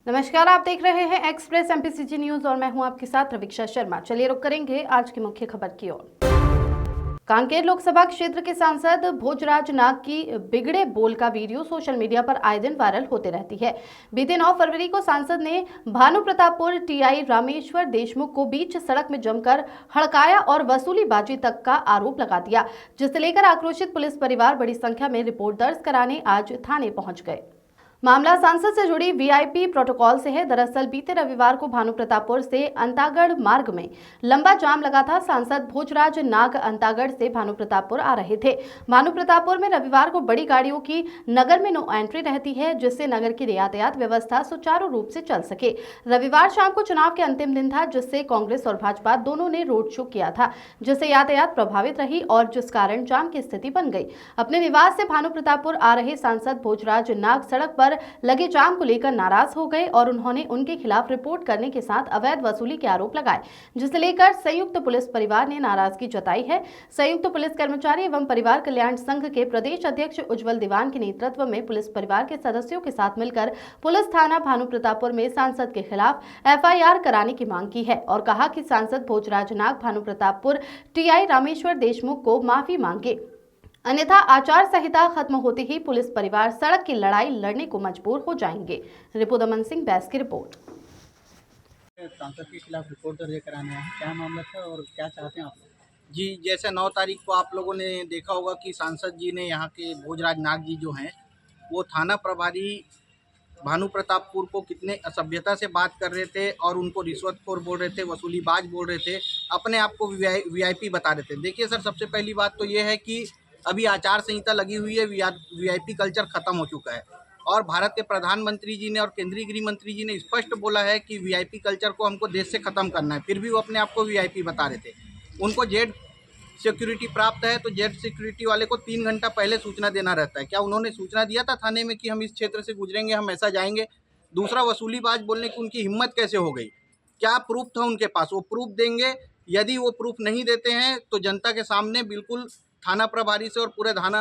नमस्कार, आप देख रहे हैं एक्सप्रेस एमपीसीजी न्यूज और मैं हूं आपके साथ रवीक्षा शर्मा। चलिए रुक करेंगे आज की मुख्य खबर की ओर। कांकेर लोकसभा क्षेत्र के सांसद भोजराज नाग की बिगड़े बोल का वीडियो सोशल मीडिया पर आए दिन वायरल होते रहती है। बीते 9 फरवरी को सांसद ने भानु प्रतापपुर टीआई रामेश्वर देशमुख को बीच सड़क में जमकर हड़काया और वसूलीबाजी तक का आरोप लगा दिया, जिसे लेकर आक्रोशित पुलिस परिवार बड़ी संख्या में रिपोर्ट दर्ज कराने आज थाने पहुंच गए। मामला सांसद से जुड़ी वीआईपी प्रोटोकॉल से है। दरअसल बीते रविवार को भानु प्रतापपुर से अंतागढ़ मार्ग में लंबा जाम लगा था। सांसद भोजराज नाग अंतागढ़ से भानु प्रतापपुर आ रहे थे। भानु प्रतापपुर में रविवार को बड़ी गाड़ियों की नगर में नो एंट्री रहती है, जिससे नगर की यातायात व्यवस्था सुचारू रूप से चल सके। रविवार शाम को चुनाव के अंतिम दिन था, जिससे कांग्रेस और भाजपा दोनों ने रोड शो किया था, जिससे यातायात प्रभावित रही और जिस कारण जाम की स्थिति बन गई। अपने निवास से भानु प्रतापपुर आ रहे सांसद भोजराज नाग सड़क पर लगे जाम को लेकर नाराज हो गए और उन्होंने उनके खिलाफ रिपोर्ट करने के साथ अवैध वसूली के आरोप लगाए, जिसे लेकर संयुक्त पुलिस परिवार ने नाराजगी जताई है। संयुक्त पुलिस कर्मचारी एवं परिवार कल्याण संघ के प्रदेश अध्यक्ष उज्जवल दीवान के नेतृत्व में पुलिस परिवार के सदस्यों के साथ मिलकर पुलिस थाना भानु प्रतापपुर में सांसद के खिलाफ एफआईआर कराने की मांग की है और कहा कि सांसद भोजराज नाग भानु प्रतापपुर टीआई रामेश्वर देशमुख को माफी मांगे, अन्यथा आचार संहिता खत्म होते ही पुलिस परिवार सड़क की लड़ाई लड़ने को मजबूर हो जाएंगे। रिपुदमन सिंह बैस की रिपोर्ट। सांसद के खिलाफ रिपोर्ट दर्ज कराने आए हैं, क्या मामला था और क्या चाहते हैं आप? जी, जैसे 9 तारीख को आप लोगों ने देखा होगा कि सांसद जी ने यहाँ के भोजराज नाग जी जो हैं वो थाना प्रभारी भानु प्रतापपुर को कितने असभ्यता से बात कर रहे थे और उनको रिश्वतखोर बोल रहे थे, वसूलीबाज बोल रहे थे, अपने आप को वीआईपी बता रहे थे। देखिए सर, सबसे पहली बात तो ये है कि अभी आचार संहिता लगी हुई है, वीआईपी कल्चर खत्म हो चुका है और भारत के प्रधानमंत्री जी ने और केंद्रीय गृह मंत्री जी ने स्पष्ट बोला है कि वीआईपी कल्चर को हमको देश से खत्म करना है। फिर भी वो अपने आप को वीआईपी बता रहे थे। उनको जेड सिक्योरिटी प्राप्त है तो जेड सिक्योरिटी वाले को 3 घंटा पहले सूचना देना रहता है। क्या उन्होंने सूचना दिया था थाने में कि हम इस क्षेत्र से गुजरेंगे, हम ऐसा जाएंगे? दूसरा, वसूलीबाज बोलने की उनकी हिम्मत कैसे हो गई? क्या प्रूफ था उनके पास? वो प्रूफ देंगे। यदि वो प्रूफ नहीं देते हैं तो जनता के सामने बिल्कुल थाना प्रभारी से और पूरे थाना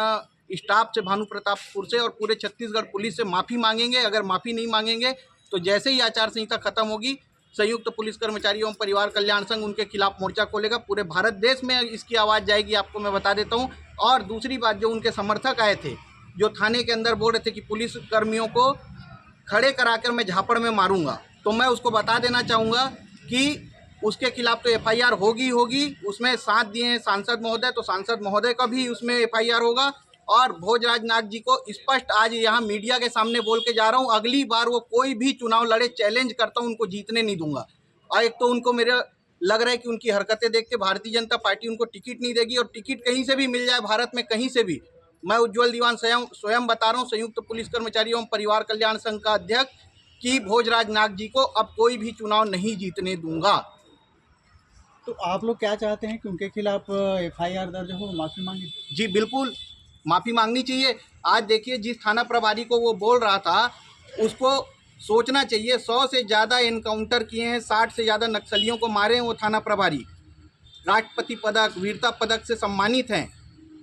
स्टाफ से, भानु प्रतापपुर से और पूरे छत्तीसगढ़ पुलिस से माफ़ी मांगेंगे। अगर माफ़ी नहीं मांगेंगे तो जैसे ही आचार संहिता खत्म होगी, संयुक्त पुलिस कर्मचारी एवं परिवार कल्याण संघ उनके खिलाफ मोर्चा खोलेगा। पूरे भारत देश में इसकी आवाज़ जाएगी, आपको मैं बता देता हूँ। और दूसरी बात, जो उनके समर्थक आए थे, जो थाने के अंदर बोल रहे थे कि पुलिस कर्मियों को खड़े कराकर मैं झापड़ में मारूंगा, तो मैं उसको बता देना चाहूँगा कि उसके खिलाफ तो एफआईआर होगी। उसमें साथ दिए हैं सांसद महोदय, तो सांसद महोदय का भी उसमें एफआईआर होगा। और भोजराज नाग जी को स्पष्ट आज यहाँ मीडिया के सामने बोल के जा रहा हूँ, अगली बार वो कोई भी चुनाव लड़े, चैलेंज करता हूँ, उनको जीतने नहीं दूंगा। और एक तो उनको मेरे लग रहा है कि उनकी हरकतें देख के भारतीय जनता पार्टी उनको टिकट नहीं देगी, और टिकट कहीं से भी मिल जाए भारत में, कहीं से भी। मैं उज्जवल दीवान स्वयं बता रहा हूँ, संयुक्त पुलिस कर्मचारी एवं परिवार कल्याण संघ का अध्यक्ष, कि भोजराज नाग जी को अब कोई भी चुनाव नहीं जीतने दूंगा। तो आप लोग क्या चाहते हैं कि उनके खिलाफ एफआईआर दर्ज हो, माफ़ी मांगे? जी बिल्कुल, माफ़ी मांगनी चाहिए। आज देखिए, जिस थाना प्रभारी को वो बोल रहा था, उसको सोचना चाहिए। 100 से ज़्यादा एनकाउंटर किए हैं, 60 से ज़्यादा नक्सलियों को मारे हैं वो थाना प्रभारी। राष्ट्रपति पदक, वीरता पदक से सम्मानित हैं।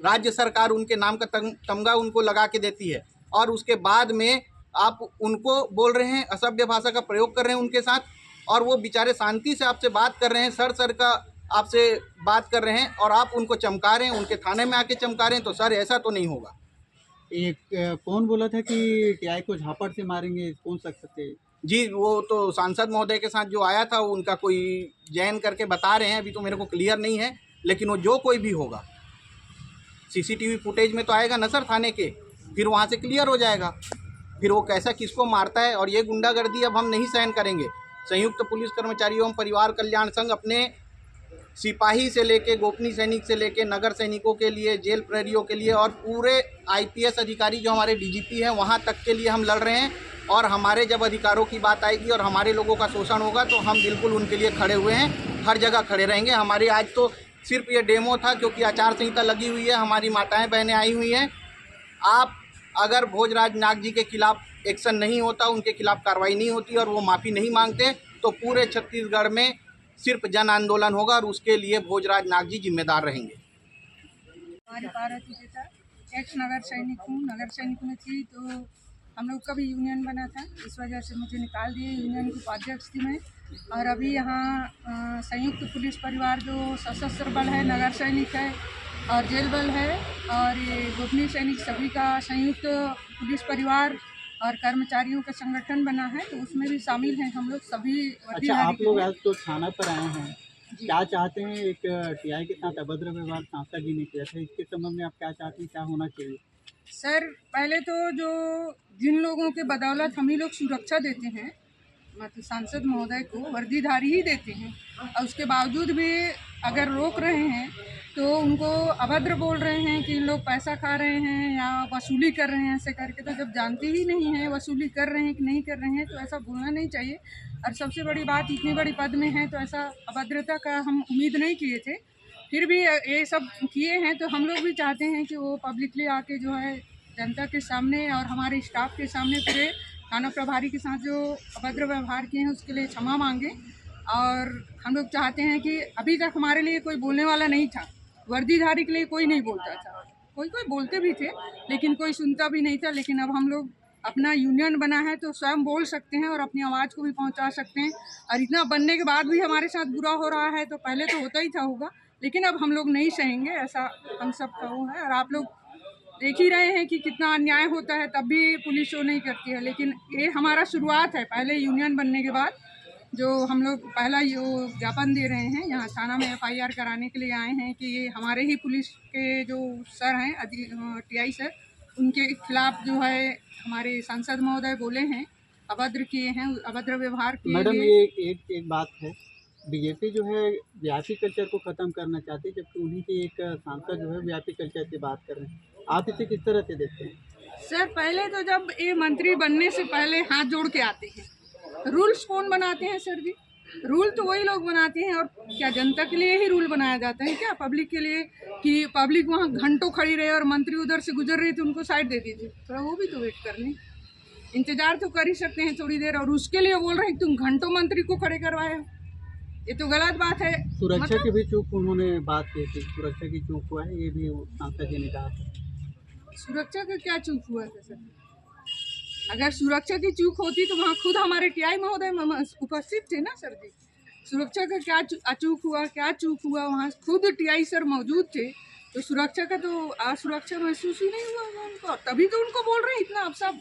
राज्य सरकार उनके नाम का तमगा उनको लगा के देती है, और उसके बाद में आप उनको बोल रहे हैं, असभ्य भाषा का प्रयोग कर रहे हैं उनके साथ, और वो बेचारे शांति से आपसे बात कर रहे हैं, सर का आपसे बात कर रहे हैं, और आप उनको चमका रहे हैं, उनके थाने में आके चमका रहे हैं। तो सर, ऐसा तो नहीं होगा। एक कौन बोला था कि टीआई को झापड़ से मारेंगे, कौन शख्स थे? जी, वो तो सांसद महोदय के साथ जो आया था, उनका कोई जैन करके बता रहे हैं, अभी तो मेरे को क्लियर नहीं है, लेकिन वो जो कोई भी होगा, सीसीटीवी फुटेज में तो आएगा ना सर थाने के, फिर वहाँ से क्लियर हो जाएगा फिर वो कैसा किसको मारता है। और ये गुंडागर्दी अब हम नहीं सहन करेंगे। संयुक्त पुलिस कर्मचारी एवं परिवार कल्याण संघ अपने सिपाही से लेके, गोपनीय सैनिक से लेके, नगर सैनिकों के लिए, जेल प्रहरियों के लिए, और पूरे आईपीएस अधिकारी जो हमारे डीजीपी हैं, वहाँ तक के लिए हम लड़ रहे हैं। और हमारे जब अधिकारों की बात आएगी और हमारे लोगों का शोषण होगा, तो हम बिल्कुल उनके लिए खड़े हुए हैं, हर जगह खड़े रहेंगे। हमारी आज तो सिर्फ ये डेमो था, क्योंकि आचार संहिता लगी हुई है, हमारी माताएं बहनें आई हुई हैं। आप अगर भोजराज नाग जी के खिलाफ एक्शन नहीं होता, उनके खिलाफ कार्रवाई नहीं होती और वो माफ़ी नहीं मांगते, तो पूरे छत्तीसगढ़ में सिर्फ जन आंदोलन होगा, और उसके लिए भोजराज नाग जी जिम्मेदार रहेंगे। हमारी पार्वती पिता एक्स नगर सैनिक हूँ, नगर सैनिक में थी, तो हम लोग का भी यूनियन बना था, इस वजह से मुझे निकाल दिए। यूनियन की उपाध्यक्ष थी मैं। और अभी यहाँ संयुक्त पुलिस परिवार जो सशस्त्र बल है, नगर सैनिक है और जेल बल है और ये गोपनीय सैनिक सभी का संयुक्त पुलिस परिवार और कर्मचारियों का संगठन बना है, तो उसमें भी शामिल हैं हम लोग सभी। अच्छा, आप लोग आज तो थाना पर आए हैं, क्या चाहते हैं? एक टीआई के साथ अभद्र व्यवहार सांसद जी ने किया था, इसके संबंध में आप क्या चाहते हैं, क्या होना चाहिए? सर, पहले तो जो जिन लोगों के बदौलत हम ही लोग सुरक्षा देते हैं, मतलब सांसद महोदय को वर्दीधारी ही देते हैं, और उसके बावजूद भी अगर रोक रहे हैं तो उनको अभद्र बोल रहे हैं कि इन लोग पैसा खा रहे हैं या वसूली कर रहे हैं, ऐसे करके। तो जब जानते ही नहीं हैं वसूली कर रहे हैं कि नहीं कर रहे हैं, तो ऐसा बोलना नहीं चाहिए। और सबसे बड़ी बात, इतनी बड़ी पद में है तो ऐसा अभद्रता का हम उम्मीद नहीं किए थे, फिर भी ये सब किए हैं। तो हम लोग भी चाहते हैं कि वो पब्लिकली आके जो है जनता के सामने और हमारे स्टाफ के सामने पूरे थाना प्रभारी के साथ जो अभद्र व्यवहार किए हैं उसके लिए क्षमा मांगे। और हम लोग चाहते हैं कि अभी तक हमारे लिए कोई बोलने वाला नहीं था, वर्दीधारी के लिए कोई नहीं बोलता था, कोई कोई बोलते भी थे लेकिन कोई सुनता भी नहीं था। लेकिन अब हम लोग अपना यूनियन बना है तो स्वयं बोल सकते हैं और अपनी आवाज़ को भी पहुंचा सकते हैं। और इतना बनने के बाद भी हमारे साथ बुरा हो रहा है तो पहले तो होता ही था होगा, लेकिन अब हम लोग नहीं सहेंगे, ऐसा हम सब का वो है। और आप लोग देख ही रहे हैं कि कितना अन्याय होता है, तब भी पुलिस शो नहीं करती है। लेकिन ये हमारा शुरुआत है, पहले यूनियन बनने के बाद जो हम लोग पहला ये ज्ञापन दे रहे हैं, यहाँ थाना में एफआईआर कराने के लिए आए हैं कि ये हमारे ही पुलिस के जो सर हैं टीआई सर, उनके खिलाफ जो है हमारे सांसद महोदय बोले हैं, अभद्र किए हैं, अभद्र व्यवहार किए। मैडम, ये एक बात है, बीजेपी जो है वीआईपी कल्चर को ख़त्म करना चाहती है, जबकि उन्हीं के एक सांसद जो है वीआईपी कल्चर की बात कर रहे हैं। आप इसे किस तरह से देखते हैं? सर, पहले तो जब ये मंत्री बनने से पहले हाथ जोड़ के आते हैं। रूल्स कौन बनाते हैं सर जी? रूल तो वही लोग बनाते हैं। और क्या जनता के लिए ही रूल बनाया जाता है क्या, पब्लिक के लिए? कि पब्लिक वहाँ घंटों खड़ी रहे और मंत्री उधर से गुजर रही थी, उनको साइड दे दीजिए, थोड़ा वो भी तो वेट कर लें, इंतजार तो कर ही सकते हैं थोड़ी देर। और उसके लिए बोल रहे हैं तुम घंटों मंत्री को खड़े करवाए हो, ये तो गलत बात है। सुरक्षा की भी चूक उन्होंने बात की थी, सुरक्षा की चूक हुआ है, ये भी सांसद जी ने कहा था। सुरक्षा का क्या चूक हुआ था सर? अगर सुरक्षा की चूक होती तो वहाँ खुद हमारे टीआई महोदय उपस्थित थे ना सर जी। सुरक्षा का क्या अचूक हुआ, क्या चूक हुआ? वहाँ खुद टीआई सर मौजूद थे, तो सुरक्षा का तो असुरक्षा महसूस ही नहीं हुआ उनको, तभी तो उनको बोल रहे हैं इतना। अब सब